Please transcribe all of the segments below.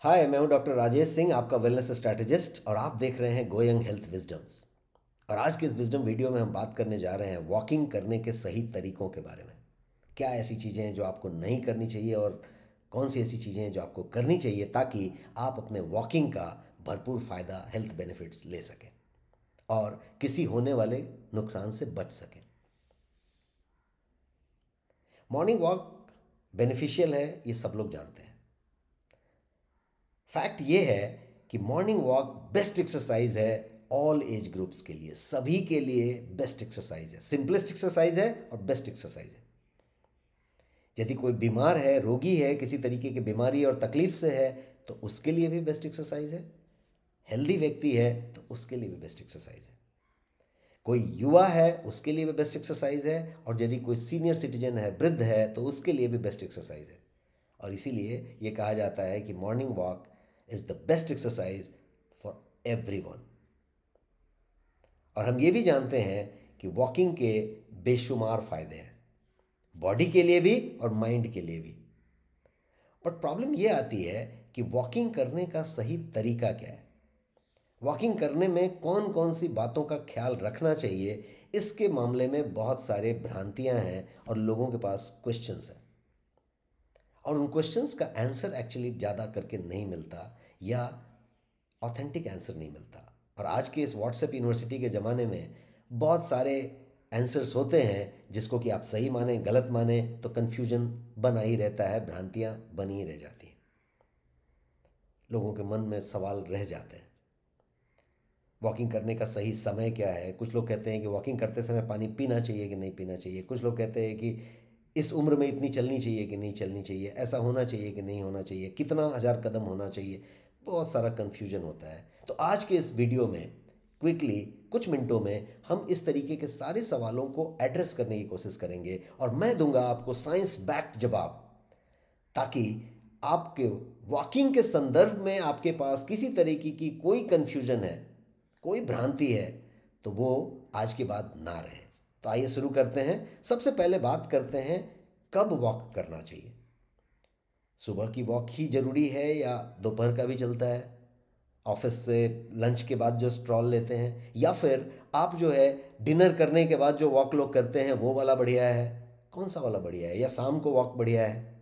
हाय, मैं हूं डॉक्टर राजेश सिंह, आपका वेलनेस स्ट्रैटेजिस्ट, और आप देख रहे हैं गोयंग हेल्थ विजडम्स। और आज के इस विजडम वीडियो में हम बात करने जा रहे हैं वॉकिंग करने के सही तरीकों के बारे में। क्या ऐसी चीज़ें हैं जो आपको नहीं करनी चाहिए और कौन सी ऐसी चीज़ें हैं जो आपको करनी चाहिए ताकि आप अपने वॉकिंग का भरपूर फ़ायदा, हेल्थ बेनिफिट्स ले सकें और किसी होने वाले नुकसान से बच सकें। मॉर्निंग वॉक बेनिफिशियल है, ये सब लोग जानते हैं। फैक्ट ये है कि मॉर्निंग वॉक बेस्ट एक्सरसाइज है ऑल एज ग्रुप्स के लिए, सभी के लिए बेस्ट एक्सरसाइज है, सिंपलेस्ट एक्सरसाइज है और बेस्ट एक्सरसाइज है। यदि कोई बीमार है, रोगी है, किसी तरीके की बीमारी और तकलीफ से है, तो उसके लिए भी बेस्ट एक्सरसाइज है। हेल्दी व्यक्ति है तो उसके लिए भी बेस्ट एक्सरसाइज है। कोई युवा है उसके लिए भी बेस्ट एक्सरसाइज है, और यदि कोई सीनियर सिटीजन है, वृद्ध है, तो उसके लिए भी बेस्ट एक्सरसाइज है। और इसीलिए ये कहा जाता है कि morning walk is the best exercise for everyone. और हम ये भी जानते हैं कि वॉकिंग के बेशुमार फायदे हैं, बॉडी के लिए भी और माइंड के लिए भी। बट प्रॉब्लम ये आती है कि वॉकिंग करने का सही तरीका क्या है, वॉकिंग करने में कौन कौन सी बातों का ख्याल रखना चाहिए। इसके मामले में बहुत सारे भ्रांतियां हैं और लोगों के पास क्वेश्चंस हैं, और उन क्वेश्चंस का आंसर एक्चुअली ज़्यादा करके नहीं मिलता, या ऑथेंटिक आंसर नहीं मिलता। और आज के इस व्हाट्सएप यूनिवर्सिटी के ज़माने में बहुत सारे आंसर्स होते हैं जिसको कि आप सही माने गलत माने तो कन्फ्यूजन बना ही रहता है, भ्रांतियाँ बनी ही रह जाती हैं, लोगों के मन में सवाल रह जाते हैं। वॉकिंग करने का सही समय क्या है? कुछ लोग कहते हैं कि वॉकिंग करते समय पानी पीना चाहिए कि नहीं पीना चाहिए। कुछ लोग कहते हैं कि इस उम्र में इतनी चलनी चाहिए कि नहीं चलनी चाहिए, ऐसा होना चाहिए कि नहीं होना चाहिए, कितना हज़ार कदम होना चाहिए। बहुत सारा कन्फ्यूजन होता है। तो आज के इस वीडियो में क्विकली कुछ मिनटों में हम इस तरीके के सारे सवालों को एड्रेस करने की कोशिश करेंगे, और मैं दूंगा आपको साइंस बैक्ड जवाब, ताकि आपके वॉकिंग के संदर्भ में आपके पास किसी तरीके की कोई कन्फ्यूजन है, कोई भ्रांति है, तो वो आज के बाद ना रहे। तो आइए शुरू करते हैं। सबसे पहले बात करते हैं कब वॉक करना चाहिए। सुबह की वॉक ही ज़रूरी है या दोपहर का भी चलता है? ऑफिस से लंच के बाद जो स्ट्रॉल लेते हैं, या फिर आप जो है डिनर करने के बाद जो वॉक लोग करते हैं वो वाला बढ़िया है? कौन सा वाला बढ़िया है? या शाम को वॉक बढ़िया है?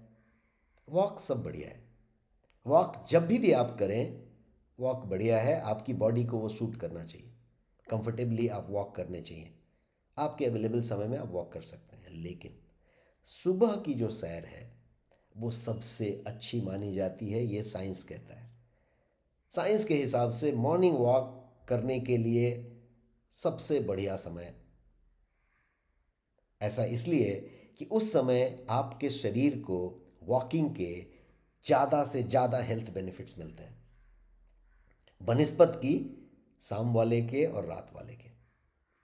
वॉक सब बढ़िया है। वॉक जब भी आप करें, वॉक बढ़िया है। आपकी बॉडी को वो सूट करना चाहिए, कंफर्टेबली आप वॉक करने चाहिए। आपके अवेलेबल समय में आप वॉक कर सकते हैं, लेकिन सुबह की जो सैर है वो सबसे अच्छी मानी जाती है, ये साइंस कहता है। साइंस के हिसाब से मॉर्निंग वॉक करने के लिए सबसे बढ़िया समय ऐसा इसलिए कि उस समय आपके शरीर को वॉकिंग के ज़्यादा से ज़्यादा हेल्थ बेनिफिट्स मिलते हैं बनिस्पत की शाम वाले के और रात वाले के।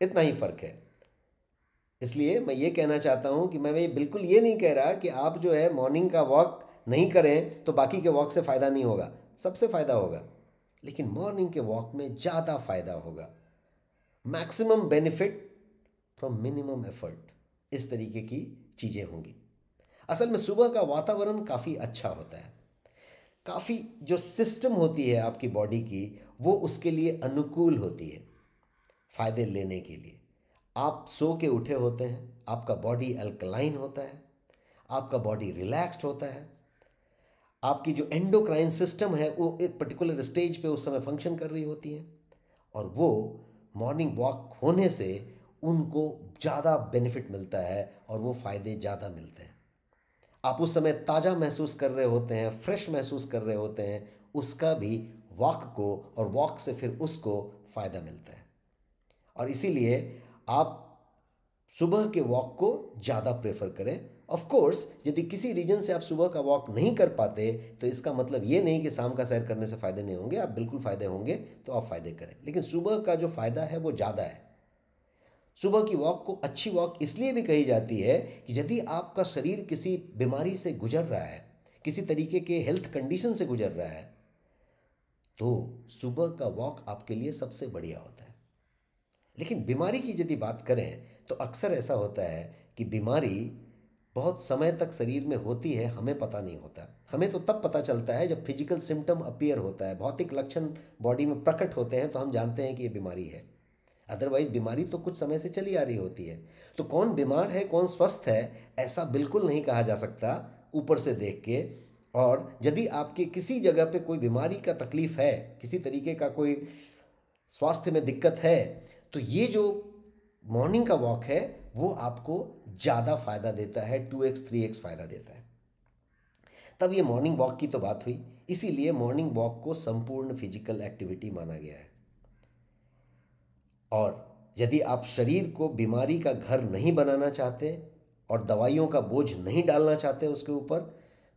इतना ही फ़र्क है। इसलिए मैं ये कहना चाहता हूँ कि मैं ये बिल्कुल ये नहीं कह रहा कि आप जो है मॉर्निंग का वॉक नहीं करें तो बाकी के वॉक से फ़ायदा नहीं होगा। सबसे फ़ायदा होगा, लेकिन मॉर्निंग के वॉक में ज़्यादा फ़ायदा होगा। Maximum benefit from minimum effort, इस तरीके की चीज़ें होंगी। असल में सुबह का वातावरण काफ़ी अच्छा होता है, काफ़ी जो सिस्टम होती है आपकी बॉडी की वो उसके लिए अनुकूल होती है फ़ायदे लेने के लिए। आप सो के उठे होते हैं, आपका बॉडी अल्कलाइन होता है, आपका बॉडी रिलैक्स्ड होता है, आपकी जो एंडोक्राइन सिस्टम है वो एक पर्टिकुलर स्टेज पे उस समय फंक्शन कर रही होती है, और वो मॉर्निंग वॉक होने से उनको ज़्यादा बेनिफिट मिलता है और वो फ़ायदे ज़्यादा मिलते हैं। आप उस समय ताज़ा महसूस कर रहे होते हैं, फ्रेश महसूस कर रहे होते हैं, उसका भी वॉक को और वॉक से फिर उसको फ़ायदा मिलता है। और इसीलिए आप सुबह के वॉक को ज़्यादा प्रेफर करें। ऑफ कोर्स यदि किसी रीजन से आप सुबह का वॉक नहीं कर पाते तो इसका मतलब ये नहीं कि शाम का सैर करने से फ़ायदे नहीं होंगे, आप बिल्कुल फ़ायदे होंगे, तो आप फ़ायदे करें, लेकिन सुबह का जो फ़ायदा है वो ज़्यादा है। सुबह की वॉक को अच्छी वॉक इसलिए भी कही जाती है कि यदि आपका शरीर किसी बीमारी से गुजर रहा है, किसी तरीके के हेल्थ कंडीशन से गुजर रहा है, तो सुबह का वॉक आपके लिए सबसे बढ़िया होता है। लेकिन बीमारी की यदि बात करें तो अक्सर ऐसा होता है कि बीमारी बहुत समय तक शरीर में होती है, हमें पता नहीं होता। हमें तो तब पता चलता है जब फिजिकल सिम्टम अपीयर होता है, भौतिक लक्षण बॉडी में प्रकट होते हैं, तो हम जानते हैं कि ये बीमारी है। अदरवाइज बीमारी तो कुछ समय से चली आ रही होती है। तो कौन बीमार है कौन स्वस्थ है, ऐसा बिल्कुल नहीं कहा जा सकता ऊपर से देख के। और यदि आपके किसी जगह पे कोई बीमारी का तकलीफ है, किसी तरीके का कोई स्वास्थ्य में दिक्कत है, तो ये जो मॉर्निंग का वॉक है वो आपको ज़्यादा फायदा देता है, 2x 3x फायदा देता है। तब ये मॉर्निंग वॉक की तो बात हुई, इसीलिए मॉर्निंग वॉक को संपूर्ण फिजिकल एक्टिविटी माना गया है। और यदि आप शरीर को बीमारी का घर नहीं बनाना चाहते और दवाइयों का बोझ नहीं डालना चाहते उसके ऊपर,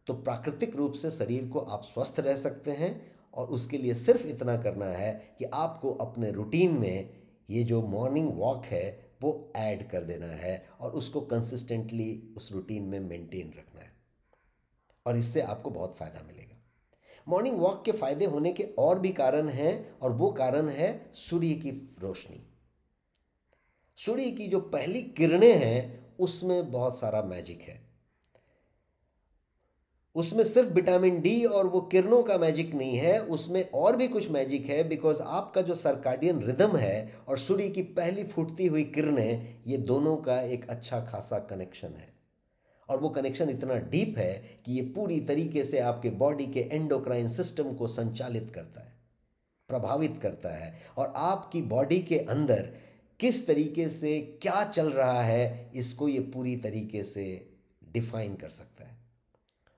तो प्राकृतिक रूप से शरीर को आप स्वस्थ रह सकते हैं। और उसके लिए सिर्फ इतना करना है कि आपको अपने रूटीन में ये जो मॉर्निंग वॉक है वो ऐड कर देना है और उसको कंसिस्टेंटली उस रूटीन में मेंटेन रखना है, और इससे आपको बहुत फ़ायदा मिलेगा। मॉर्निंग वॉक के फ़ायदे होने के और भी कारण हैं, और वो कारण है सूर्य की रोशनी। सूर्य की जो पहली किरणें हैं उसमें बहुत सारा मैजिक है। उसमें सिर्फ विटामिन डी और वो किरणों का मैजिक नहीं है, उसमें और भी कुछ मैजिक है। बिकॉज आपका जो सर्काडियन रिदम है और सूर्य की पहली फूटती हुई किरणें, ये दोनों का एक अच्छा खासा कनेक्शन है। और वो कनेक्शन इतना डीप है कि ये पूरी तरीके से आपके बॉडी के एंडोक्राइन सिस्टम को संचालित करता है, प्रभावित करता है, और आपकी बॉडी के अंदर किस तरीके से क्या चल रहा है इसको ये पूरी तरीके से डिफाइन कर सकता है।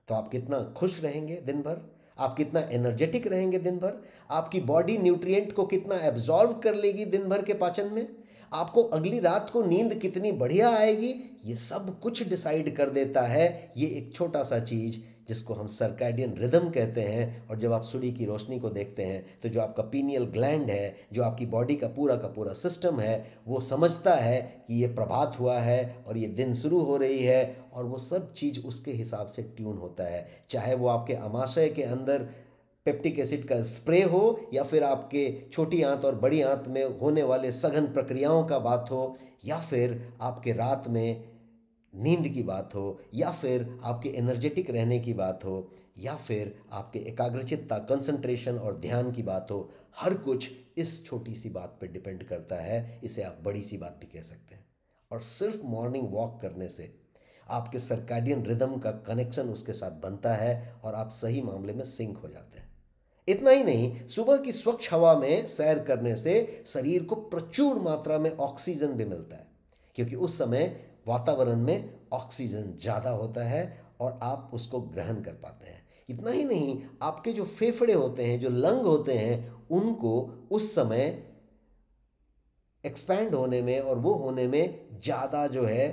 तो आप कितना खुश रहेंगे दिन भर, आप कितना एनर्जेटिक रहेंगे दिन भर, आपकी बॉडी न्यूट्रिएंट को कितना एब्जॉर्व कर लेगी दिन भर के पाचन में, आपको अगली रात को नींद कितनी बढ़िया आएगी, ये सब कुछ डिसाइड कर देता है ये एक छोटा सा चीज़ जिसको हम सर्कैडियन रिदम कहते हैं। और जब आप सूर्य की रोशनी को देखते हैं तो जो आपका पीनियल ग्लैंड है, जो आपकी बॉडी का पूरा सिस्टम है, वो समझता है कि ये प्रभात हुआ है और ये दिन शुरू हो रही है, और वो सब चीज़ उसके हिसाब से ट्यून होता है। चाहे वो आपके आमाशय के अंदर पेप्टिक एसिड का स्प्रे हो, या फिर आपके छोटी आंत और बड़ी आंत में होने वाले सघन प्रक्रियाओं का बात हो, या फिर आपके रात में नींद की बात हो, या फिर आपके एनर्जेटिक रहने की बात हो, या फिर आपके एकाग्रचित्ता कंसंट्रेशन और ध्यान की बात हो, हर कुछ इस छोटी सी बात पर डिपेंड करता है। इसे आप बड़ी सी बात भी कह सकते हैं। और सिर्फ मॉर्निंग वॉक करने से आपके सर्काडियन रिदम का कनेक्शन उसके साथ बनता है और आप सही मामले में सिंक हो जाते हैं। इतना ही नहीं, सुबह की स्वच्छ हवा में सैर करने से शरीर को प्रचुर मात्रा में ऑक्सीजन भी मिलता है, क्योंकि उस समय वातावरण में ऑक्सीजन ज़्यादा होता है और आप उसको ग्रहण कर पाते हैं। इतना ही नहीं, आपके जो फेफड़े होते हैं, जो लंग होते हैं, उनको उस समय एक्सपैंड होने में और वो होने में ज़्यादा जो है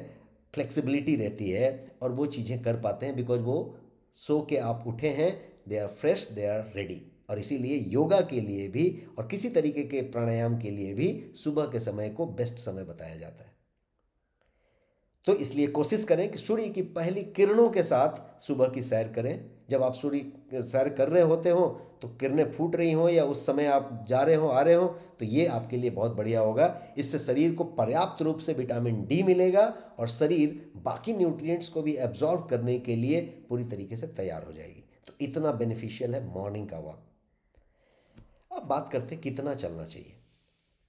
फ्लेक्सिबिलिटी रहती है, और वो चीज़ें कर पाते हैं। बिकॉज वो सो के आप उठे हैं, they are fresh, they are ready. और इसीलिए योगा के लिए भी और किसी तरीके के प्राणायाम के लिए भी सुबह के समय को बेस्ट समय बताया जाता है। तो इसलिए कोशिश करें कि सूर्य की पहली किरणों के साथ सुबह की सैर करें। जब आप सूर्य सैर कर रहे होते हो तो किरणें फूट रही हों, या उस समय आप जा रहे हो आ रहे हो, तो ये आपके लिए बहुत बढ़िया होगा। इससे शरीर को पर्याप्त रूप से विटामिन डी मिलेगा और शरीर बाकी न्यूट्रिएंट्स को भी एब्जॉर्व करने के लिए पूरी तरीके से तैयार हो जाएगी। तो इतना बेनिफिशियल है मॉर्निंग का वॉक। अब बात करते हैं कितना चलना चाहिए।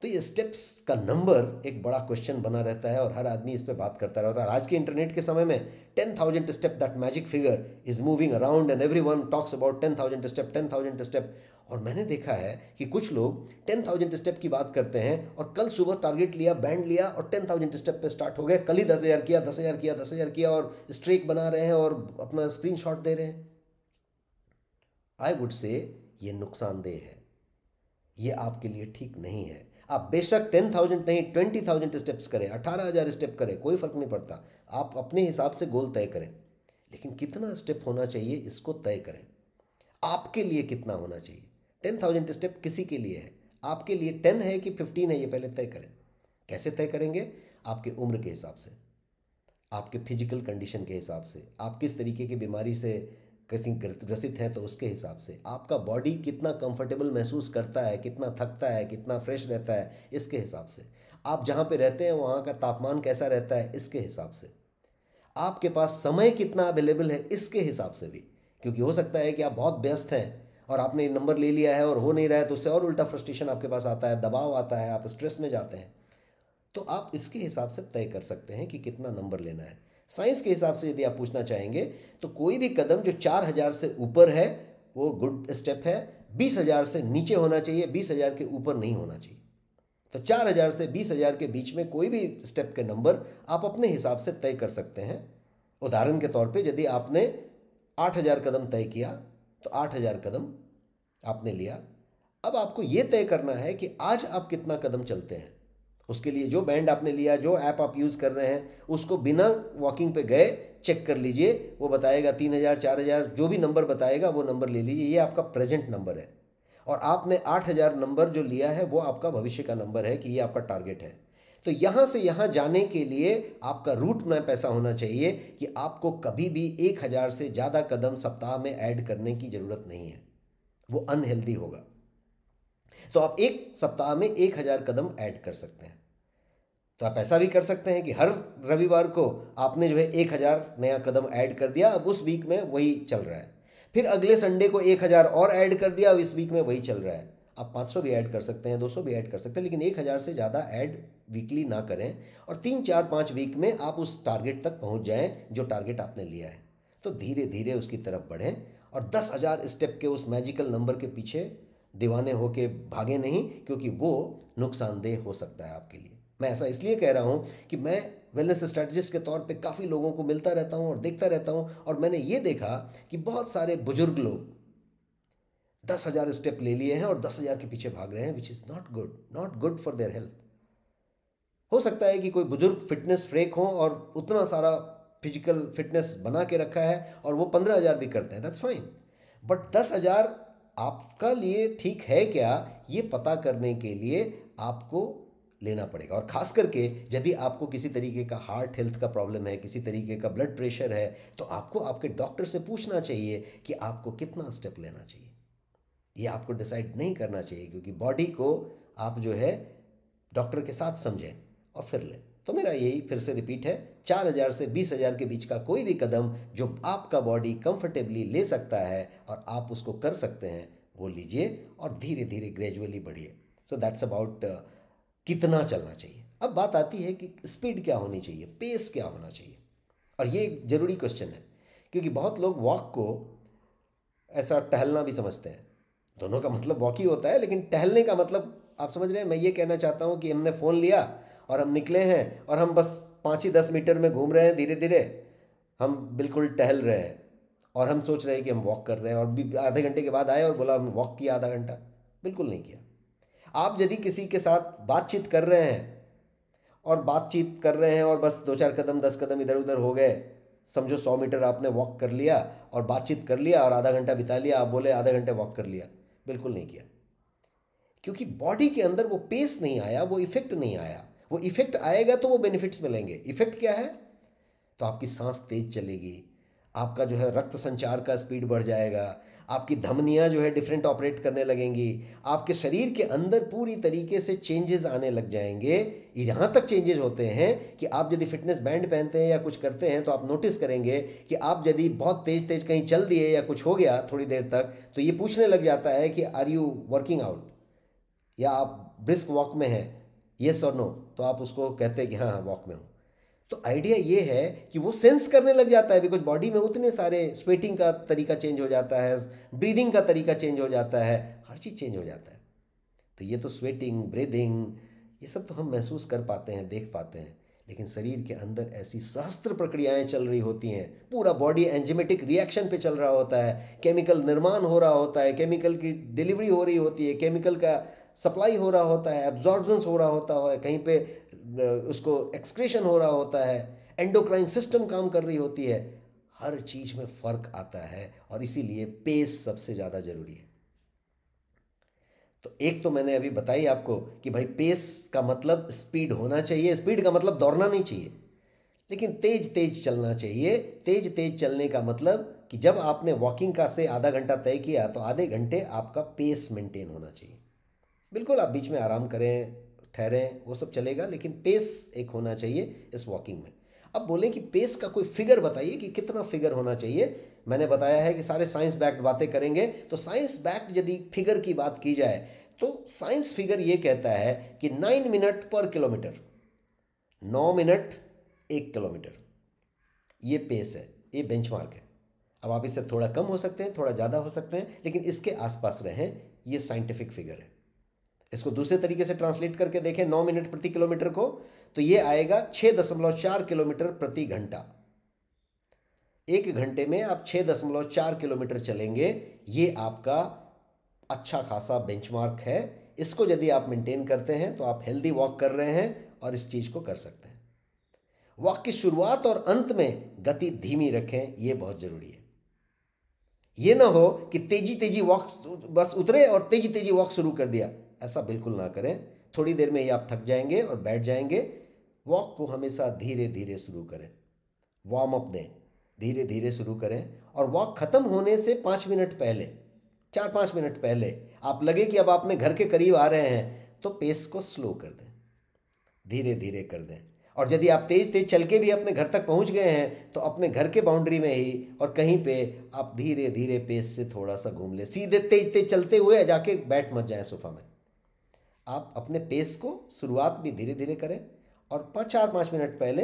तो ये स्टेप्स का नंबर एक बड़ा क्वेश्चन बना रहता है और हर आदमी इस पे बात करता रहता है। आज के इंटरनेट के समय में 10,000 step, that magic figure is moving around and everyone talks about 10,000 step, 10,000 step. और मैंने देखा है कि कुछ लोग 10,000 स्टेप की बात करते हैं और कल सुबह टारगेट लिया, बैंड लिया और 10,000 स्टेप पे स्टार्ट हो गए। कल ही 10,000 किया, 10,000 किया, 10,000 किया, और स्ट्रेक बना रहे हैं और अपना स्क्रीनशॉट दे रहे हैं। आई वुड से ये नुकसानदेह है, ये आपके लिए ठीक नहीं है। आप बेशक 10,000 नहीं 20,000 स्टेप्स करें, 18,000 स्टेप करें, कोई फर्क नहीं पड़ता। आप अपने हिसाब से गोल तय करें, लेकिन कितना स्टेप होना चाहिए इसको तय करें। आपके लिए कितना होना चाहिए? 10,000 स्टेप किसी के लिए है, आपके लिए 10 है कि 15 है, ये पहले तय करें। कैसे तय करेंगे? आपके उम्र के हिसाब से, आपके फिजिकल कंडीशन के हिसाब से, आप किस तरीके की बीमारी से किसी ग्रसित हैं तो उसके हिसाब से, आपका बॉडी कितना कंफर्टेबल महसूस करता है, कितना थकता है, कितना फ्रेश रहता है, इसके हिसाब से, आप जहाँ पे रहते हैं वहाँ का तापमान कैसा रहता है, इसके हिसाब से, आपके पास समय कितना अवेलेबल है इसके हिसाब से भी, क्योंकि हो सकता है कि आप बहुत व्यस्त हैं और आपने नंबर ले लिया है और हो नहीं रहा है, तो उससे और उल्टा फ्रस्ट्रेशन आपके पास आता है, दबाव आता है, आप स्ट्रेस में जाते हैं। तो आप इसके हिसाब से तय कर सकते हैं कि कितना नंबर लेना है। साइंस के हिसाब से यदि आप पूछना चाहेंगे तो कोई भी कदम जो 4,000 से ऊपर है वो गुड स्टेप है, 20,000 से नीचे होना चाहिए, 20,000 के ऊपर नहीं होना चाहिए। तो 4,000 से 20,000 के बीच में कोई भी स्टेप के नंबर आप अपने हिसाब से तय कर सकते हैं। उदाहरण के तौर पे यदि आपने 8,000 कदम तय किया तो 8,000 कदम आपने लिया। अब आपको ये तय करना है कि आज आप कितना कदम चलते हैं। उसके लिए जो बैंड आपने लिया, जो ऐप आप यूज़ कर रहे हैं, उसको बिना वॉकिंग पे गए चेक कर लीजिए। वो बताएगा 3,000 4,000 जो भी नंबर बताएगा वो नंबर ले लीजिए। ये आपका प्रेजेंट नंबर है और आपने 8,000 नंबर जो लिया है वो आपका भविष्य का नंबर है कि ये आपका टारगेट है। तो यहाँ से यहाँ जाने के लिए आपका रूट मैप ऐसा होना चाहिए कि आपको कभी भी 1,000 से ज़्यादा कदम सप्ताह में ऐड करने की ज़रूरत नहीं है, वो अनहेल्दी होगा। तो आप एक सप्ताह में 1,000 कदम ऐड कर सकते हैं। तो आप ऐसा भी कर सकते हैं कि हर रविवार को आपने जो है 1,000 नया कदम ऐड कर दिया, अब उस वीक में वही चल रहा है। फिर अगले संडे को 1,000 और ऐड कर दिया, अब इस वीक में वही चल रहा है। आप 500 भी ऐड कर सकते हैं, 200 भी ऐड कर सकते हैं, लेकिन 1,000 से ज़्यादा ऐड वीकली ना करें और 3 4 5 वीक में आप उस टारगेट तक पहुंच जाएं जो टारगेट आपने लिया है। तो धीरे धीरे उसकी तरफ बढ़ें और 10,000 स्टेप के उस मैजिकल नंबर के पीछे दीवाने होके भागे नहीं, क्योंकि वो नुकसानदेह हो सकता है आपके लिए। मैं ऐसा इसलिए कह रहा हूँ कि मैं वेलनेस स्ट्रेटजिस्ट के तौर पे काफ़ी लोगों को मिलता रहता हूँ और देखता रहता हूँ, और मैंने ये देखा कि बहुत सारे बुजुर्ग लोग 10,000 स्टेप ले लिए हैं और 10,000 के पीछे भाग रहे हैं, which is not good for their health. हो सकता है कि कोई बुजुर्ग फिटनेस फ्रेक हो और उतना सारा फिजिकल फिटनेस बना के रखा है और वो 15,000 भी करते हैं, दैट्स फाइन। बट 10,000 आपका लिए ठीक है क्या, ये पता करने के लिए आपको लेना पड़ेगा। और ख़ास करके यदि आपको किसी तरीके का हार्ट हेल्थ का प्रॉब्लम है, किसी तरीके का ब्लड प्रेशर है, तो आपको आपके डॉक्टर से पूछना चाहिए कि आपको कितना स्टेप लेना चाहिए। ये आपको डिसाइड नहीं करना चाहिए, क्योंकि बॉडी को आप जो है डॉक्टर के साथ समझें और फिर लें। तो मेरा यही फिर से रिपीट है, 4,000 से 20,000 के बीच का कोई भी कदम जो आपका बॉडी कंफर्टेबली ले सकता है और आप उसको कर सकते हैं वो लीजिए और धीरे धीरे ग्रेजुअली बढ़िए। सो दैट्स अबाउट कितना चलना चाहिए। अब बात आती है कि स्पीड क्या होनी चाहिए, पेस क्या होना चाहिए। और ये एक ज़रूरी क्वेश्चन है, क्योंकि बहुत लोग वॉक को ऐसा टहलना भी समझते हैं। दोनों का मतलब वॉक ही होता है, लेकिन टहलने का मतलब आप समझ रहे हैं। मैं ये कहना चाहता हूँ कि हमने फ़ोन लिया और हम निकले हैं और हम बस 5 ही 10 मीटर में घूम रहे हैं, धीरे धीरे हम बिल्कुल टहल रहे हैं और हम सोच रहे हैं कि हम वॉक कर रहे हैं, और भी आधे घंटे के बाद आए और बोला हम वॉक किया आधा घंटा। बिल्कुल नहीं किया। आप यदि किसी के साथ बातचीत कर रहे हैं और बस 2 4 कदम 10 कदम इधर उधर हो गए, समझो 100 मीटर आपने वॉक कर लिया और बातचीत कर लिया और आधा घंटा बिता लिया, आप बोले आधे घंटे वॉक कर लिया, बिल्कुल नहीं किया। क्योंकि बॉडी के अंदर वो पेस नहीं आया, वो इफेक्ट नहीं आया। वो इफेक्ट आएगा तो वो बेनिफिट्स मिलेंगे। इफेक्ट क्या है? तो आपकी सांस तेज चलेगी, आपका जो है रक्त संचार का स्पीड बढ़ जाएगा, आपकी धमनियाँ जो है डिफरेंट ऑपरेट करने लगेंगी, आपके शरीर के अंदर पूरी तरीके से चेंजेस आने लग जाएंगे। यहाँ तक चेंजेस होते हैं कि आप यदि फिटनेस बैंड पहनते हैं या कुछ करते हैं तो आप नोटिस करेंगे कि आप यदि बहुत तेज तेज कहीं चल दिए या कुछ हो गया थोड़ी देर तक, तो ये पूछने लग जाता है कि आर यू वर्किंग आउट, या आप ब्रिस्क वॉक में हैं, येस और नो, तो आप उसको कहते हैं कि हाँ हाँ वॉक में हूँ। तो आइडिया ये है कि वो सेंस करने लग जाता है, बिकॉज बॉडी में उतने सारे स्वेटिंग का तरीका चेंज हो जाता है, ब्रीदिंग का तरीका चेंज हो जाता है, हर चीज़ चेंज हो जाता है। तो ये तो स्वेटिंग, ब्रीदिंग, ये सब तो हम महसूस कर पाते हैं, देख पाते हैं, लेकिन शरीर के अंदर ऐसी सहस्त्र प्रक्रियाएं चल रही होती हैं। पूरा बॉडी एंजाइमेटिक रिएक्शन पे चल रहा होता है, केमिकल निर्माण हो रहा होता है, केमिकल की डिलीवरी हो रही होती है, केमिकल का सप्लाई हो रहा होता है, एब्जॉर्बेंस हो रहा होता है, कहीं पे उसको एक्सक्रीशन हो रहा होता है, एंडोक्राइन सिस्टम काम कर रही होती है। हर चीज़ में फ़र्क आता है और इसीलिए पेस सबसे ज़्यादा ज़रूरी है। तो एक तो मैंने अभी बताई आपको कि भाई पेस का मतलब स्पीड होना चाहिए। स्पीड का मतलब दौड़ना नहीं चाहिए, लेकिन तेज तेज चलना चाहिए। तेज तेज चलने का मतलब कि जब आपने वॉकिंग का से आधा घंटा तय किया तो आधे घंटे आपका पेस मेंटेन होना चाहिए। बिल्कुल आप बीच में आराम करें, ठहरें, वो सब चलेगा, लेकिन पेस एक होना चाहिए इस वॉकिंग में। अब बोलें कि पेस का कोई फिगर बताइए कि कितना फिगर होना चाहिए। मैंने बताया है कि सारे साइंस बैक्ड बातें करेंगे, तो साइंस बैक्ड यदि फिगर की बात की जाए तो साइंस फिगर ये कहता है कि 9 मिनट पर किलोमीटर, 9 मिनट 1 किलोमीटर, ये पेस है, ये बेंचमार्क है। अब आप इससे थोड़ा कम हो सकते हैं, थोड़ा ज़्यादा हो सकते हैं, लेकिन इसके आसपास रहें, ये साइंटिफिक फिगर है। इसको दूसरे तरीके से ट्रांसलेट करके देखें 9 मिनट प्रति किलोमीटर को, तो ये आएगा 6.4 किलोमीटर प्रति घंटा। 1 घंटे में आप 6.4 किलोमीटर चलेंगे, ये आपका अच्छा खासा बेंचमार्क है। इसको यदि आप मेंटेन करते हैं तो आप हेल्दी वॉक कर रहे हैं और इस चीज़ को कर सकते हैं। वॉक की शुरुआत और अंत में गति धीमी रखें, यह बहुत जरूरी है। ये ना हो कि तेजी तेजी वॉक, बस उतरे और तेजी तेजी वॉक शुरू कर दिया, ऐसा बिल्कुल ना करें। थोड़ी देर में ही आप थक जाएंगे और बैठ जाएंगे। वॉक को हमेशा धीरे धीरे शुरू करें, वार्म अप दें, धीरे धीरे शुरू करें। और वॉक ख़त्म होने से 5 मिनट पहले, 4-5 मिनट पहले आप लगे कि अब आपने घर के करीब आ रहे हैं, तो पेस को स्लो कर दें, धीरे धीरे कर दें। और यदि आप तेज तेज चल के भी अपने घर तक पहुंच गए हैं तो अपने घर के बाउंड्री में ही और कहीं पे आप धीरे धीरे पेस से थोड़ा सा घूम लें। सीधे तेज तेज चलते हुए जाके बैठ मत जाएं सोफा में। आप अपने पेस को शुरुआत भी धीरे धीरे करें और 4-5 मिनट पहले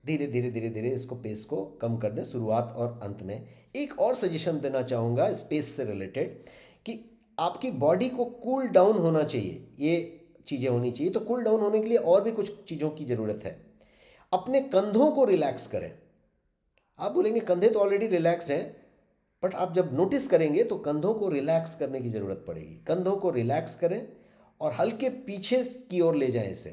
धीरे धीरे धीरे धीरे इसको पेस को कम कर दें शुरुआत और अंत में। एक और सजेशन देना चाहूँगा स्पेस से रिलेटेड कि आपकी बॉडी को कूल डाउन होना चाहिए, ये चीज़ें होनी चाहिए। तो कूल डाउन होने के लिए और भी कुछ चीज़ों की ज़रूरत है। अपने कंधों को रिलैक्स करें। आप बोलेंगे कंधे तो ऑलरेडी रिलैक्स्ड हैं, बट आप जब नोटिस करेंगे तो कंधों को रिलैक्स करने की ज़रूरत पड़ेगी। कंधों को रिलैक्स करें और हल्के पीछे की ओर ले जाएं इसे,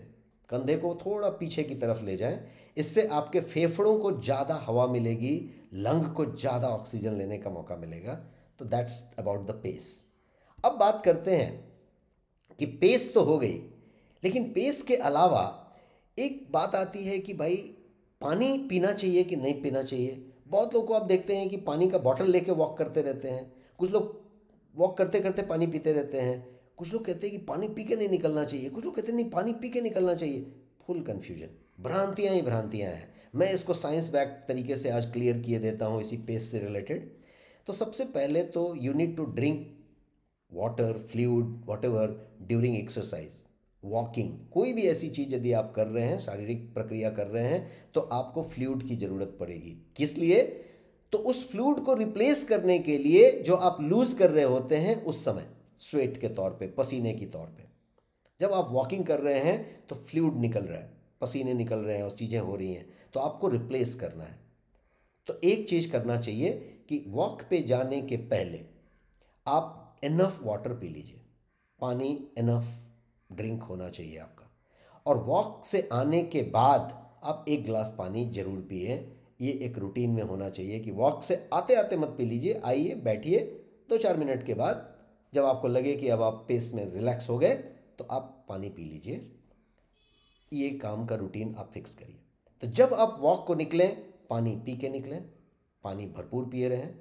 कंधे को थोड़ा पीछे की तरफ ले जाएं। इससे आपके फेफड़ों को ज़्यादा हवा मिलेगी, लंग को ज़्यादा ऑक्सीजन लेने का मौका मिलेगा। तो दैट्स अबाउट द पेस। अब बात करते हैं कि पेस तो हो गई, लेकिन पेस के अलावा एक बात आती है कि भाई पानी पीना चाहिए कि नहीं पीना चाहिए। बहुत लोग को आप देखते हैं कि पानी का बॉटल लेके वॉक करते रहते हैं। कुछ लोग वॉक करते करते पानी पीते रहते हैं। कुछ लोग कहते हैं कि पानी पी के नहीं निकलना चाहिए, कुछ लोग कहते हैं नहीं पानी पी के निकलना चाहिए। फुल कन्फ्यूजन, भ्रांतियाँ ही भ्रांतियाँ हैं। मैं इसको साइंस बैक तरीके से आज क्लियर किए देता हूँ इसी पेस से रिलेटेड। तो सबसे पहले तो you need to drink water, fluid, whatever during exercise, walking. कोई भी ऐसी चीज़ यदि आप कर रहे हैं, शारीरिक प्रक्रिया कर रहे हैं, तो आपको फ्लूइड की ज़रूरत पड़ेगी। किस लिए? तो उस फ्लूइड को रिप्लेस करने के लिए जो आप लूज कर रहे होते हैं उस समय, स्वेट के तौर पे, पसीने की तौर पे। जब आप वॉकिंग कर रहे हैं तो फ्लूइड निकल रहा है, पसीने निकल रहे हैं और चीज़ें हो रही हैं, तो आपको रिप्लेस करना है। तो एक चीज़ करना चाहिए कि वॉक पे जाने के पहले आप इनफ वाटर पी लीजिए, पानी इनफ ड्रिंक होना चाहिए आपका। और वॉक से आने के बाद आप 1 गिलास पानी जरूर पिए। ये एक रूटीन में होना चाहिए कि वॉक से आते आते मत पी लीजिए, आइए बैठिए, 2-4 मिनट के बाद जब आपको लगे कि अब आप पेस में रिलैक्स हो गए तो आप पानी पी लीजिए। ये काम का रूटीन आप फिक्स करिए। तो जब आप वॉक को निकलें पानी पी के निकलें, पानी भरपूर पिए रहें।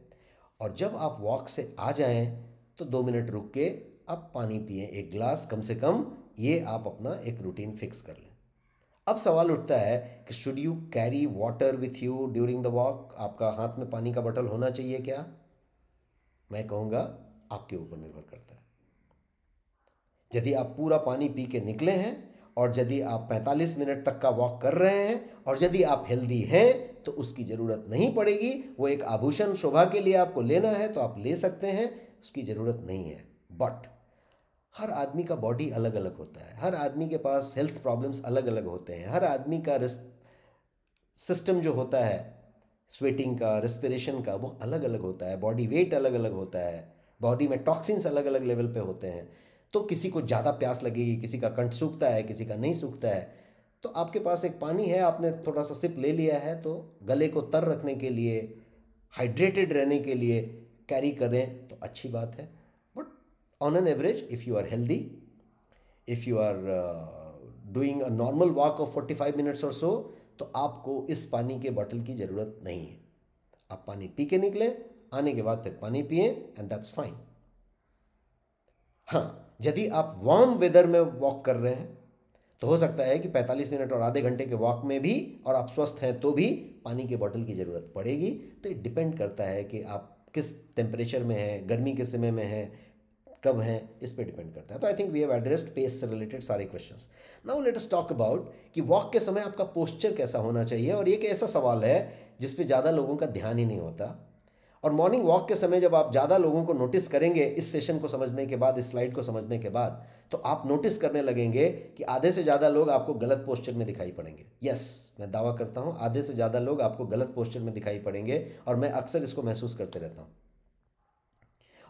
और जब आप वॉक से आ जाएं तो 2 मिनट रुक के आप पानी पिएं, 1 गिलास कम से कम। ये आप अपना एक रूटीन फिक्स कर लें। अब सवाल उठता है कि should you carry water with you during the walk? आपका हाथ में पानी का बोतल होना चाहिए क्या? मैं कहूँगा आपके ऊपर निर्भर करता है। यदि आप पूरा पानी पी के निकले हैं और यदि आप 45 मिनट तक का वॉक कर रहे हैं और यदि आप हेल्दी हैं तो उसकी ज़रूरत नहीं पड़ेगी। वो एक आभूषण शोभा के लिए आपको लेना है तो आप ले सकते हैं, उसकी ज़रूरत नहीं है। बट हर आदमी का बॉडी अलग अलग होता है, हर आदमी के पास हेल्थ प्रॉब्लम्स अलग अलग होते हैं, हर आदमी का सिस्टम जो होता है स्वेटिंग का, रेस्पिरेशन का, वो अलग अलग होता है, बॉडी वेट अलग अलग होता है, बॉडी में टॉक्सिन्स अलग अलग लेवल पे होते हैं। तो किसी को ज़्यादा प्यास लगेगी, किसी का कंठ सूखता है, किसी का नहीं सूखता है। तो आपके पास एक पानी है, आपने थोड़ा सा सिप ले लिया है, तो गले को तर रखने के लिए, हाइड्रेटेड रहने के लिए कैरी करें तो अच्छी बात है। But on an average if you are healthy, if you are doing a normal walk of 45 minutes और सो, तो आपको इस पानी के बॉटल की ज़रूरत नहीं है। आप पानी पी के निकलें, आने के बाद फिर पानी पिए एंड दैट्स फाइन। हाँ, यदि आप वार्म वेदर में वॉक कर रहे हैं तो हो सकता है कि 45 मिनट और आधे घंटे के वॉक में भी और आप स्वस्थ हैं तो भी पानी के बॉटल की ज़रूरत पड़ेगी। तो ये डिपेंड करता है कि आप किस टेम्परेचर में हैं, गर्मी के समय में हैं, कब हैं, इस पे डिपेंड करता है। तो I think we have addressed pace से रिलेटेड सारे questions. Now let us talk about कि वॉक के समय आपका पोस्चर कैसा होना चाहिए। और ये एक ऐसा सवाल है जिस पे ज़्यादा लोगों का ध्यान ही नहीं होता। और मॉर्निंग वॉक के समय जब आप ज़्यादा लोगों को नोटिस करेंगे इस सेशन को समझने के बाद, इस स्लाइड को समझने के बाद, तो आप नोटिस करने लगेंगे कि आधे से ज़्यादा लोग आपको गलत पोस्चर में दिखाई पड़ेंगे। यस, मैं दावा करता हूँ आधे से ज़्यादा लोग आपको गलत पोस्चर में दिखाई पड़ेंगे, और मैं अक्सर इसको महसूस करते रहता हूँ।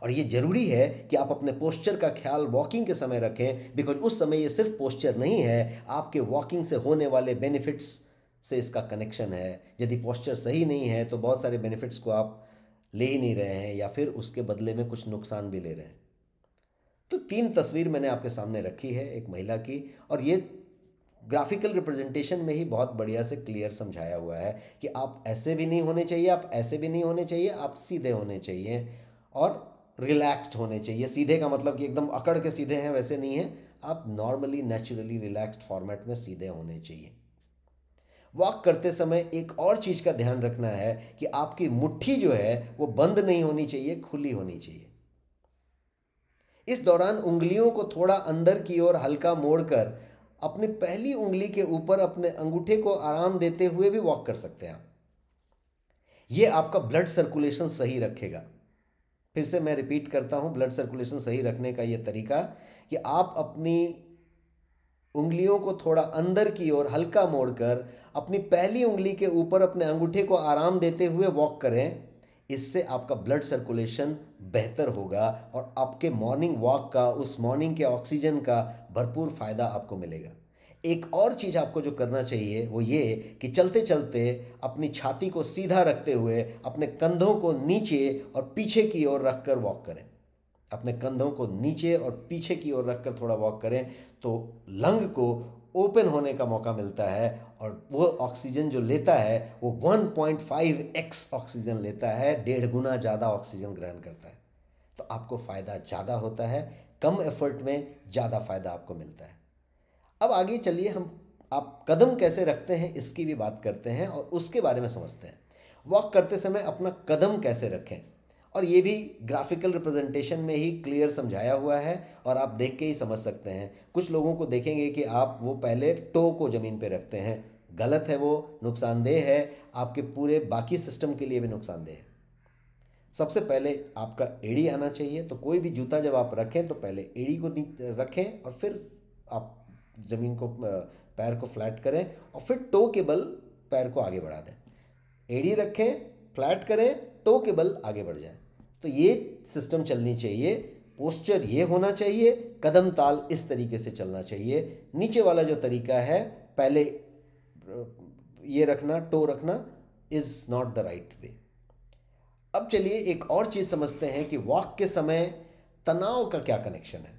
और ये ज़रूरी है कि आप अपने पोस्चर का ख्याल वॉकिंग के समय रखें, बिकॉज उस समय ये सिर्फ पोस्चर नहीं है, आपके वॉकिंग से होने वाले बेनिफिट्स से इसका कनेक्शन है। यदि पोस्चर सही नहीं है तो बहुत सारे बेनिफिट्स को आप ले ही नहीं रहे हैं, या फिर उसके बदले में कुछ नुकसान भी ले रहे हैं। तो 3 तस्वीर मैंने आपके सामने रखी है एक महिला की, और ये ग्राफिकल रिप्रेजेंटेशन में ही बहुत बढ़िया से क्लियर समझाया हुआ है कि आप ऐसे भी नहीं होने चाहिए, आप ऐसे भी नहीं होने चाहिए, आप सीधे होने चाहिए और रिलैक्स्ड होने चाहिए। सीधे का मतलब कि एकदम अकड़ के सीधे हैं, वैसे नहीं है, आप नॉर्मली नेचुरली रिलैक्स्ड फॉर्मेट में सीधे होने चाहिए। वॉक करते समय एक और चीज़ का ध्यान रखना है कि आपकी मुट्ठी जो है वो बंद नहीं होनी चाहिए, खुली होनी चाहिए। इस दौरान उंगलियों को थोड़ा अंदर की ओर हल्का मोड़कर अपनी पहली उंगली के ऊपर अपने अंगूठे को आराम देते हुए भी वॉक कर सकते हैं आप। ये आपका ब्लड सर्कुलेशन सही रखेगा। फिर से मैं रिपीट करता हूं, ब्लड सर्कुलेशन सही रखने का ये तरीका कि आप अपनी उंगलियों को थोड़ा अंदर की ओर हल्का मोड़कर अपनी पहली उंगली के ऊपर अपने अंगूठे को आराम देते हुए वॉक करें। इससे आपका ब्लड सर्कुलेशन बेहतर होगा और आपके मॉर्निंग वॉक का, उस मॉर्निंग के ऑक्सीजन का भरपूर फ़ायदा आपको मिलेगा। एक और चीज़ आपको जो करना चाहिए वो ये कि चलते चलते अपनी छाती को सीधा रखते हुए अपने कंधों को नीचे और पीछे की ओर रखकर वॉक करें। अपने कंधों को नीचे और पीछे की ओर रखकर थोड़ा वॉक करें तो लंग को ओपन होने का मौका मिलता है, और वो ऑक्सीजन जो लेता है वो 1.5x ऑक्सीजन लेता है, 1.5 गुना ज़्यादा ऑक्सीजन ग्रहण करता है। तो आपको फ़ायदा ज़्यादा होता है, कम एफर्ट में ज़्यादा फ़ायदा आपको मिलता है। अब आगे चलिए, हम आप कदम कैसे रखते हैं इसकी भी बात करते हैं और उसके बारे में समझते हैं। वॉक करते समय अपना कदम कैसे रखें, और ये भी ग्राफिकल रिप्रेजेंटेशन में ही क्लियर समझाया हुआ है और आप देख के ही समझ सकते हैं। कुछ लोगों को देखेंगे कि आप वो पहले टो को ज़मीन पे रखते हैं, गलत है, वो नुकसानदेह है, आपके पूरे बाकी सिस्टम के लिए भी नुकसानदेह है। सबसे पहले आपका एड़ी आना चाहिए। तो कोई भी जूता जब आप रखें तो पहले एड़ी को रखें और फिर आप ज़मीन को, पैर को फ्लैट करें और फिर टो के बल पैर को आगे बढ़ा दें। एड़ी रखें, फ्लैट करें, टो के बल आगे बढ़ जाए। तो ये सिस्टम चलनी चाहिए। पोस्चर ये होना चाहिए, कदम ताल इस तरीके से चलना चाहिए। नीचे वाला जो तरीका है, पहले ये रखना, टो रखना, is not the right way. अब चलिए एक और चीज़ समझते हैं कि वॉक के समय तनाव का क्या कनेक्शन है।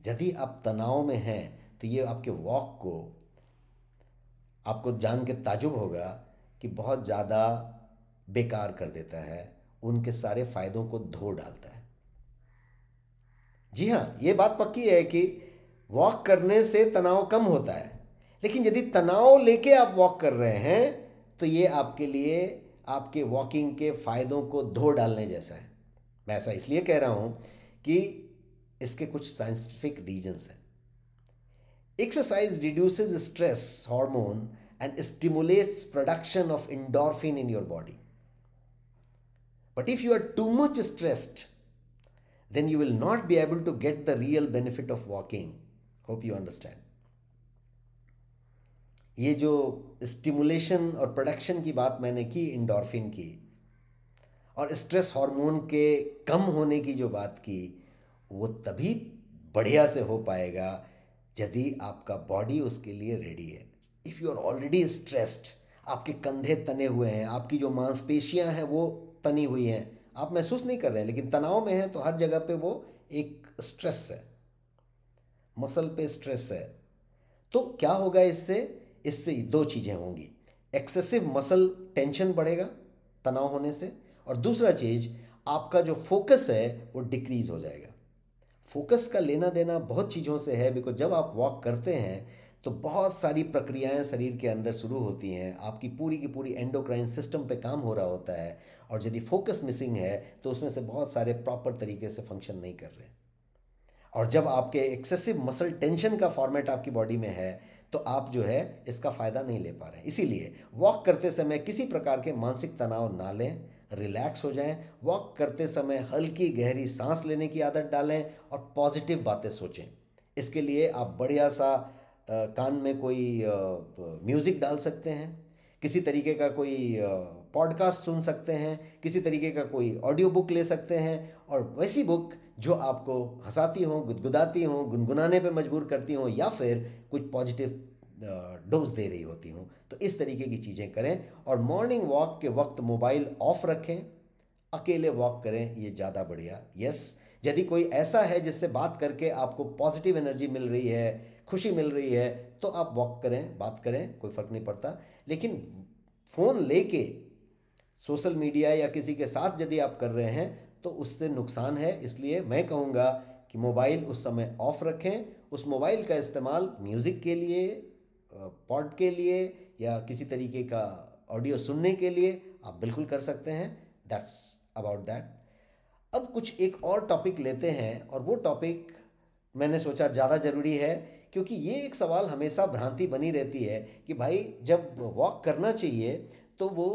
यदि आप तनाव में हैं तो ये आपके वॉक को, आपको जान के ताजुब होगा कि बहुत ज़्यादा बेकार कर देता है, उनके सारे फायदों को धो डालता है। जी हाँ, ये बात पक्की है कि वॉक करने से तनाव कम होता है, लेकिन यदि तनाव लेके आप वॉक कर रहे हैं तो ये आपके लिए आपके वॉकिंग के फायदों को धो डालने जैसा है। मैं ऐसा इसलिए कह रहा हूँ कि इसके कुछ साइंटिफिक रीजंस हैं। Exercise reduces stress hormone and stimulates production of endorphin in your body. But if you are too much stressed, then you will not be able to get the real benefit of walking. Hope you understand. ये जो stimulation और production की बात मैंने की endorphin की, और stress hormone के कम होने की जो बात की, वो तभी बढ़िया से हो पाएगा यदि आपका बॉडी उसके लिए रेडी है। If you are already stressed, आपके कंधे तने हुए हैं, आपकी जो मांसपेशियां हैं वो तनी हुई हैं, आप महसूस नहीं कर रहे हैं, लेकिन तनाव में हैं तो हर जगह पे वो एक स्ट्रेस है, मसल पे स्ट्रेस है। तो क्या होगा इससे? इससे दो चीज़ें होंगी। एक्सेसिव मसल टेंशन बढ़ेगा तनाव होने से, और दूसरा चीज़, आपका जो फोकस है वो डिक्रीज हो जाएगा। फोकस का लेना देना बहुत चीज़ों से है, बिकॉज जब आप वॉक करते हैं तो बहुत सारी प्रक्रियाएं शरीर के अंदर शुरू होती हैं, आपकी पूरी की पूरी एंडोक्राइन सिस्टम पे काम हो रहा होता है, और यदि फोकस मिसिंग है तो उसमें से बहुत सारे प्रॉपर तरीके से फंक्शन नहीं कर रहे। और जब आपके एक्सेसिव मसल टेंशन का फॉर्मेट आपकी बॉडी में है तो आप जो है इसका फ़ायदा नहीं ले पा रहे हैं। इसीलिए वॉक करते समय किसी प्रकार के मानसिक तनाव ना लें, रिलैक्स हो जाएं। वॉक करते समय हल्की गहरी सांस लेने की आदत डालें और पॉजिटिव बातें सोचें। इसके लिए आप बढ़िया सा कान में कोई म्यूज़िक डाल सकते हैं, किसी तरीके का कोई पॉडकास्ट सुन सकते हैं, किसी तरीके का कोई ऑडियो बुक ले सकते हैं, और वैसी बुक जो आपको हंसाती हों, गुदगुदाती हों, गुनगुनाने पे मजबूर करती हों, या फिर कुछ पॉजिटिव डोज दे रही होती हों। तो इस तरीके की चीज़ें करें, और मॉर्निंग वॉक के वक्त मोबाइल ऑफ रखें, अकेले वॉक करें, ये ज़्यादा बढ़िया। यस, यदि कोई ऐसा है जिससे बात करके आपको पॉजिटिव एनर्जी मिल रही है, खुशी मिल रही है, तो आप वॉक करें, बात करें, कोई फ़र्क नहीं पड़ता। लेकिन फ़ोन लेके सोशल मीडिया या किसी के साथ यदि आप कर रहे हैं तो उससे नुकसान है। इसलिए मैं कहूँगा कि मोबाइल उस समय ऑफ रखें। उस मोबाइल का इस्तेमाल म्यूज़िक के लिए, पॉड के लिए, या किसी तरीके का ऑडियो सुनने के लिए आप बिल्कुल कर सकते हैं। That's about that. अब कुछ एक और टॉपिक लेते हैं, और वो टॉपिक मैंने सोचा ज़्यादा ज़रूरी है, क्योंकि ये एक सवाल हमेशा भ्रांति बनी रहती है कि भाई जब वॉक करना चाहिए तो वो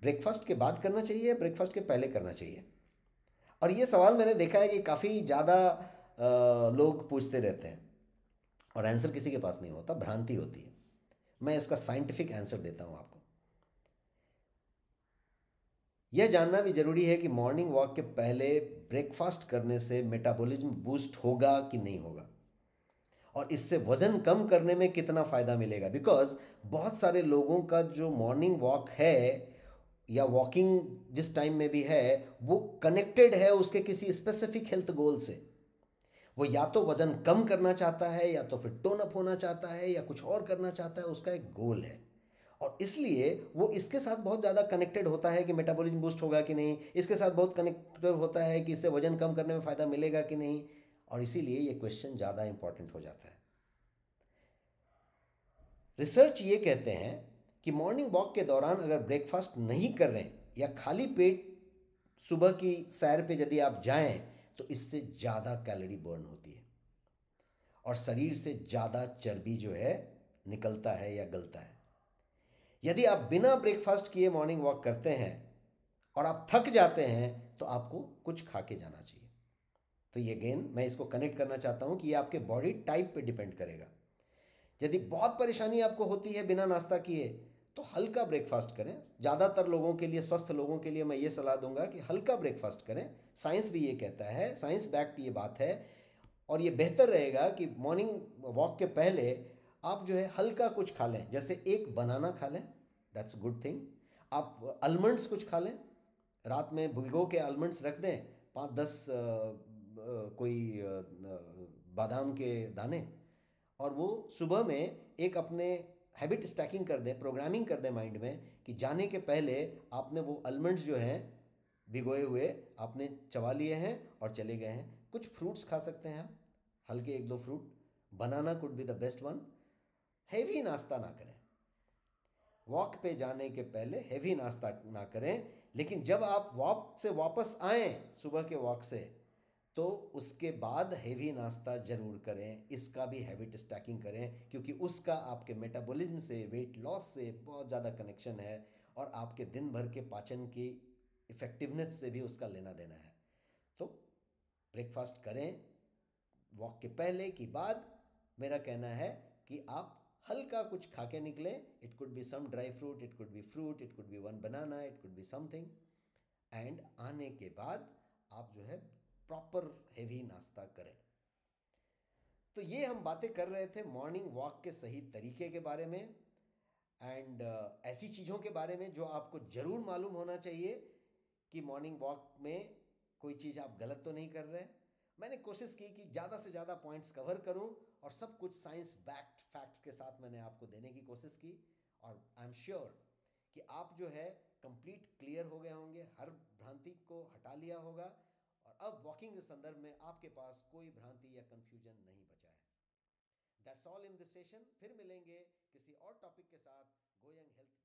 ब्रेकफास्ट के बाद करना चाहिए, ब्रेकफास्ट के पहले करना चाहिए। और ये सवाल मैंने देखा है कि काफ़ी ज़्यादा लोग पूछते रहते हैं, और आंसर किसी के पास नहीं होता, भ्रांति होती है। मैं इसका साइंटिफिक आंसर देता हूँ आपको। यह जानना भी ज़रूरी है कि मॉर्निंग वॉक के पहले ब्रेकफास्ट करने से मेटाबॉलिज्म बूस्ट होगा कि नहीं होगा, और इससे वज़न कम करने में कितना फ़ायदा मिलेगा। बिकॉज बहुत सारे लोगों का जो मॉर्निंग वॉक है या वॉकिंग जिस टाइम में भी है, वो कनेक्टेड है उसके किसी स्पेसिफिक हेल्थ गोल से। वो या तो वज़न कम करना चाहता है, या तो फिर टोन अप होना चाहता है, या कुछ और करना चाहता है, उसका एक गोल है। और इसलिए वो इसके साथ बहुत ज़्यादा कनेक्टेड होता है कि मेटाबॉलिज्म बूस्ट होगा कि नहीं, इसके साथ बहुत कनेक्टेड होता है कि इससे वज़न कम करने में फ़ायदा मिलेगा कि नहीं, और इसीलिए ये क्वेश्चन ज़्यादा इंपॉर्टेंट हो जाता है। रिसर्च ये कहते हैं कि मॉर्निंग वॉक के दौरान अगर ब्रेकफास्ट नहीं कर रहे हैं, या खाली पेट सुबह की सैर पे यदि आप जाएं, तो इससे ज़्यादा कैलोरी बर्न होती है, और शरीर से ज़्यादा चर्बी जो है निकलता है या गलता है। यदि आप बिना ब्रेकफास्ट किए मॉर्निंग वॉक करते हैं और आप थक जाते हैं, तो आपको कुछ खा के जाना चाहिए। तो ये अगेन मैं इसको कनेक्ट करना चाहता हूँ कि ये आपके बॉडी टाइप पे डिपेंड करेगा। यदि बहुत परेशानी आपको होती है बिना नाश्ता किए, तो हल्का ब्रेकफास्ट करें। ज़्यादातर लोगों के लिए, स्वस्थ लोगों के लिए मैं ये सलाह दूंगा कि हल्का ब्रेकफास्ट करें। साइंस भी ये कहता है, साइंस बैक्ड ये बात है। और ये बेहतर रहेगा कि मॉर्निंग वॉक के पहले आप जो है हल्का कुछ खा लें, जैसे एक बनाना खा लें, दैट्स गुड थिंग। आप आलमंड्स कुछ खा लें, रात में भिगो के आलमंड्स रख दें, 5-10 कोई बादाम के दाने, और वो सुबह में एक अपने हैबिट स्टैकिंग कर दें, प्रोग्रामिंग कर दें माइंड में कि जाने के पहले आपने वो आलमंड्स जो हैं भिगोए हुए आपने चबा लिए हैं और चले गए हैं। कुछ फ्रूट्स खा सकते हैं आप, हल्के 1-2 fruit, banana could be the best one. Heavy नाश्ता ना करें, वॉक पे जाने के पहले हैवी नाश्ता ना करें। लेकिन जब आप वॉक से वापस आएँ सुबह के वॉक से, तो उसके बाद हैवी नाश्ता ज़रूर करें। इसका भी हैबिट स्टैकिंग करें, क्योंकि उसका आपके मेटाबॉलिज्म से, वेट लॉस से बहुत ज़्यादा कनेक्शन है, और आपके दिन भर के पाचन की इफ़ेक्टिवनेस से भी उसका लेना देना है। तो ब्रेकफास्ट करें वॉक के पहले की बाद। मेरा कहना है कि आप हल्का कुछ खा के निकलें। It could be some dry fruit, it could be fruit, it could be one banana, it could be something. And आने के बाद आप जो है प्रॉपर हेवी नाश्ता करें। तो ये हम बातें कर रहे थे मॉर्निंग वॉक के सही तरीके के बारे में, एंड ऐसी चीज़ों के बारे में जो आपको ज़रूर मालूम होना चाहिए कि मॉर्निंग वॉक में कोई चीज़ आप गलत तो नहीं कर रहे। मैंने कोशिश की कि ज़्यादा से ज़्यादा पॉइंट्स कवर करूं, और सब कुछ साइंस बैक्ड फैक्ट्स के साथ मैंने आपको देने की कोशिश की। और आई एम श्योर कि आप जो है कंप्लीट क्लियर हो गए होंगे, हर भ्रांति को हटा लिया होगा, और अब वॉकिंग के संदर्भ में आपके पास कोई भ्रांति या कन्फ्यूजन नहीं बचा है। That's all in this session. फिर मिलेंगे किसी और टॉपिक के साथ गोयंग हेल्थ